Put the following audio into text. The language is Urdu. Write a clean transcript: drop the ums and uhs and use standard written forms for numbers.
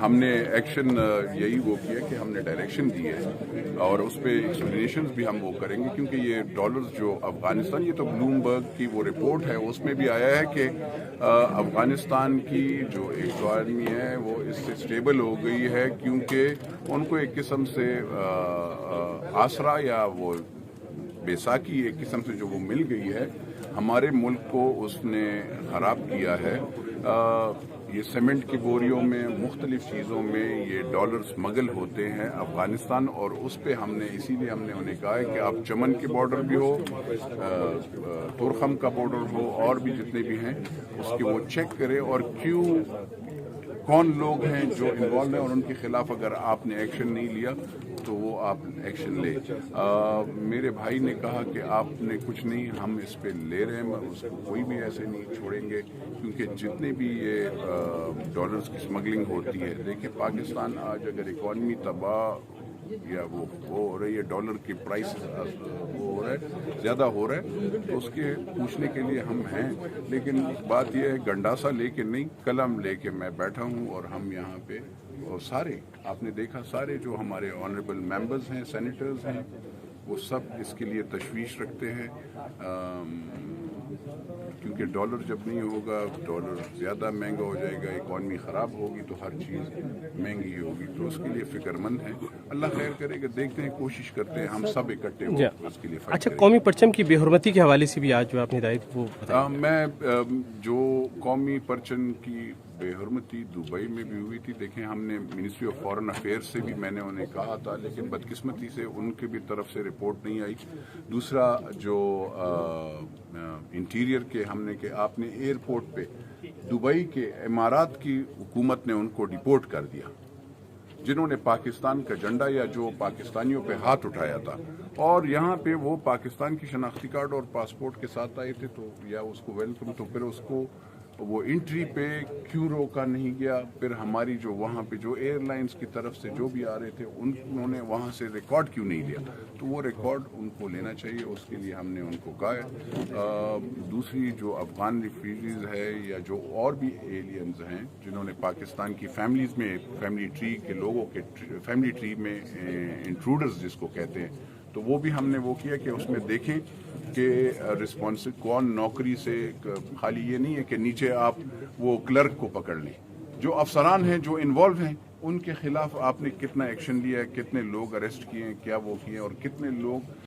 ہم نے ایکشن یہی وہ کیا کہ ہم نے ڈائریکشن دی ہے اور اس پہ ایکسپلینیشنز بھی ہم وہ کریں گے، کیونکہ یہ ڈالرز جو افغانستان، یہ تو بلومبرگ کی وہ رپورٹ ہے، اس میں بھی آیا ہے کہ افغانستان کی جو اکانومی ہے وہ اس سے اسٹیبل ہو گئی ہے، کیونکہ ان کو ایک قسم سے آسرا یا وہ بیساکھی ایک قسم سے جو وہ مل گئی ہے۔ ہمارے ملک کو اس نے خراب کیا ہے۔ یہ سیمنٹ کی بوریوں میں، مختلف چیزوں میں یہ ڈالر اسمگل ہوتے ہیں افغانستان، اور اس پہ ہم نے اسی لیے ہم نے انہیں کہا ہے کہ آپ چمن کے بارڈر بھی ہو، تورخم کا بارڈر ہو، اور بھی جتنے بھی ہیں اس کے وہ چیک کرے، اور کون لوگ ہیں جو انوالو ہیں، اور ان کے خلاف اگر آپ نے ایکشن نہیں لیا تو وہ آپ ایکشن لے۔ میرے بھائی نے کہا کہ آپ نے کچھ نہیں، ہم اس پہ لے رہے ہیں، اس کو کوئی بھی ایسے نہیں چھوڑیں گے، کیونکہ جتنے بھی یہ ڈالرز کی اسمگلنگ ہوتی ہے، دیکھیں پاکستان آج اگر اکانومی تباہ یا وہ ہو رہی ہے، ڈالر کی پرائس وہ ہو رہا ہے، زیادہ ہو رہا ہے، تو اس کے پوچھنے کے لیے ہم ہیں، لیکن بات یہ ہے گنڈاسا لے کے نہیں، قلم لے کے میں بیٹھا ہوں، اور ہم یہاں پہ اور سارے آپ نے دیکھا سارے جو ہمارے آنریبل ممبرز ہیں، سینیٹرز ہیں، وہ سب اس کے لیے تشویش رکھتے ہیں، کیونکہ ڈالر جب نہیں ہوگا، ڈالر زیادہ مہنگا ہو جائے گا، اکانومی خراب ہوگی تو ہر چیز مہنگی ہوگی، تو اس کے لیے فکر مند ہیں۔ اللہ خیر کرے گا، دیکھتے ہیں، کوشش کرتے ہیں ہم سب اکٹھے ہو اس کے لیے فائٹ اچھا، کریں۔ قومی پرچم کی بے حرمتی کے حوالے سے بھی آج جو آپ نے ہدایت وہ میں جو قومی پرچم کی بے حرمتی دبئی میں بھی ہوئی تھی، دیکھیں ہم نے منسٹری آف فارن افیئرز سے بھی میں نے انہیں کہا تھا، لیکن بدقسمتی سے ان کی بھی طرف سے رپورٹ نہیں آئی۔ دوسرا جو انٹیریئر کے ہم نے کہ آپ نے ایئرپورٹ پہ دبئی کے امارات کی حکومت نے ان کو ڈیپورٹ کر دیا، جنہوں نے پاکستان کا جھنڈا یا جو پاکستانیوں پہ ہاتھ اٹھایا تھا، اور یہاں پہ وہ پاکستان کی شناختی کارڈ اور پاسپورٹ کے ساتھ آئے تھے، تو یا اس کو ویلکم، تو پھر اس کو وہ انٹری پہ کیوں روکا نہیں گیا؟ پھر ہماری جو وہاں پہ جو ایئر لائنز کی طرف سے جو بھی آ رہے تھے انہوں نے وہاں سے ریکارڈ کیوں نہیں لیا؟ تو وہ ریکارڈ ان کو لینا چاہیے، اس کے لیے ہم نے ان کو کہا ہے۔ دوسری جو افغان ریفیوجیز ہے یا جو اور بھی ایلینز ہیں جنہوں نے پاکستان کی فیملیز میں، فیملی ٹری کے لوگوں کے فیملی ٹری میں انٹروڈرز جس کو کہتے ہیں، تو وہ بھی ہم نے وہ کیا کہ اس میں دیکھیں کہ رسپانس کون نوکری سے، خالی یہ نہیں ہے کہ نیچے آپ وہ کلرک کو پکڑ لیں، جو افسران ہیں جو انوالو ہیں ان کے خلاف آپ نے کتنا ایکشن لیا ہے، کتنے لوگ اریسٹ کیے ہیں، کیا وہ کیے ہیں، اور کتنے لوگ